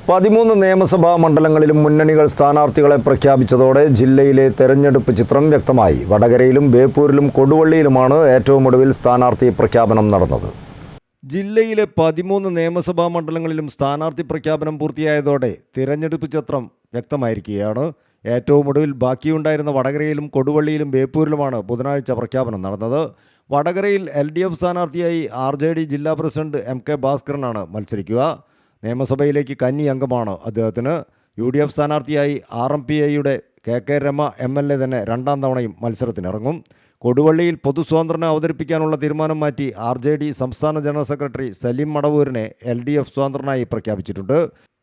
13 നിയമസഭാ മണ്ഡലങ്ങളിലും മുന്നണികൾ സ്ഥാനാർത്ഥികളെ പ്രഖ്യാപിച്ചതോടെ ജില്ലയിലെ തെരഞ്ഞെടുപ്പ് ചിത്രം വ്യക്തമായി. വടകരയിലും ബേപ്പൂരിലും കൊടുവള്ളിയിലുമാണ് ഏറ്റവും ഒടുവിൽ സ്ഥാനാർത്ഥി പ്രഖ്യാപനം നടന്നത്. ജില്ലയിലെ 13 നിയമസഭാ മണ്ഡലങ്ങളിലും സ്ഥാനാർത്ഥി പ്രഖ്യാപനം പൂർത്തിയായതോടെ തിരഞ്ഞെടുപ്പ് ചിത്രം വ്യക്തമായിരിക്കുകയാണ്. ഏറ്റവും ഒടുവിൽ ബാക്കിയുണ്ടായിരുന്ന വടകരയിലും കൊടുവള്ളിയിലും ബേപ്പൂരിലുമാണ് ബുധനാഴ്ച പ്രഖ്യാപനം നടന്നത്. വടകരയിൽ LDF സ്ഥാനാർത്ഥിയായി RJD ജില്ലാ പ്രസിഡന്റ് MK ഭാസ്കരനാണ് മത്സരിക്കുക. നിയമസഭയിലേക്ക് കന്നി അംഗമാണ് അദ്ദേഹത്തിന്. UDF സ്ഥാനാർത്ഥിയായി RMPIയുടെ KK രമ MLA തന്നെ രണ്ടാം തവണയും മത്സരത്തിനിറങ്ങും. കൊടുവള്ളിയിൽ പൊതുസ്വതന്ത്രനെ അവതരിപ്പിക്കാനുള്ള തീരുമാനം മാറ്റി RJD സംസ്ഥാന ജനറൽ സെക്രട്ടറി സലീം മടവൂരിനെ LDF സ്വതന്ത്രനായി പ്രഖ്യാപിച്ചിട്ടുണ്ട്.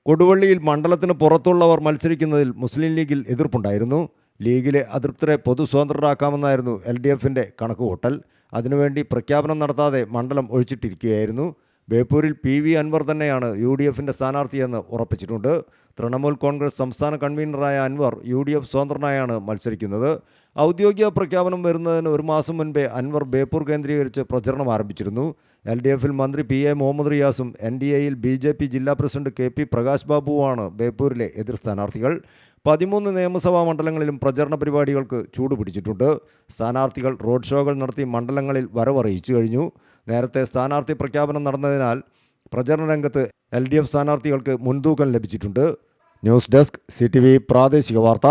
കൊടുവള്ളിയിൽ മണ്ഡലത്തിന് പുറത്തുള്ളവർ മത്സരിക്കുന്നതിൽ മുസ്ലിം ലീഗിൽ എതിർപ്പുണ്ടായിരുന്നു. ലീഗിലെ അതൃപ്തരെ പൊതുസ്വതന്ത്രരാക്കാമെന്നായിരുന്നു LDFിൻ്റെ കണക്കുകൂട്ടൽ. അതിനുവേണ്ടി പ്രഖ്യാപനം നടത്താതെ മണ്ഡലം ഒഴിച്ചിട്ടിരിക്കുകയായിരുന്നു. ബേപ്പൂരിൽ PV അൻവർ തന്നെയാണ് UDFിൻ്റെ സ്ഥാനാർത്ഥിയെന്ന് ഉറപ്പിച്ചിട്ടുണ്ട്. തൃണമൂൽ കോൺഗ്രസ് സംസ്ഥാന കൺവീനറായ അൻവർ UDF സ്വതന്ത്രനായാണ് മത്സരിക്കുന്നത്. ഔദ്യോഗിക പ്രഖ്യാപനം വരുന്നതിന് ഒരു മാസം മുൻപേ അൻവർ ബേപ്പൂർ കേന്ദ്രീകരിച്ച് പ്രചരണം ആരംഭിച്ചിരുന്നു. LDFിൽ മന്ത്രി PA മുഹമ്മദ് റിയാസും NDAയിൽ BJP ജില്ലാ പ്രസിഡന്റ് KP പ്രകാശ് ബാബുവുമാണ് ബേപ്പൂരിലെ എതിർ സ്ഥാനാർത്ഥികൾ. 13 നിയമസഭാ മണ്ഡലങ്ങളിലും പ്രചരണ പരിപാടികൾക്ക് ചൂടുപിടിച്ചിട്ടുണ്ട്. സ്ഥാനാർത്ഥികൾ റോഡ് ഷോകൾ നടത്തി മണ്ഡലങ്ങളിൽ വരവറിയിച്ചു കഴിഞ്ഞു. നേരത്തെ സ്ഥാനാർത്ഥി പ്രഖ്യാപനം നടന്നതിനാൽ പ്രചരണ രംഗത്ത് LDF സ്ഥാനാർത്ഥികൾക്ക് മുൻതൂക്കം ലഭിച്ചിട്ടുണ്ട്. ന്യൂസ് ഡെസ്ക് CTV പ്രാദേശിക വാർത്ത.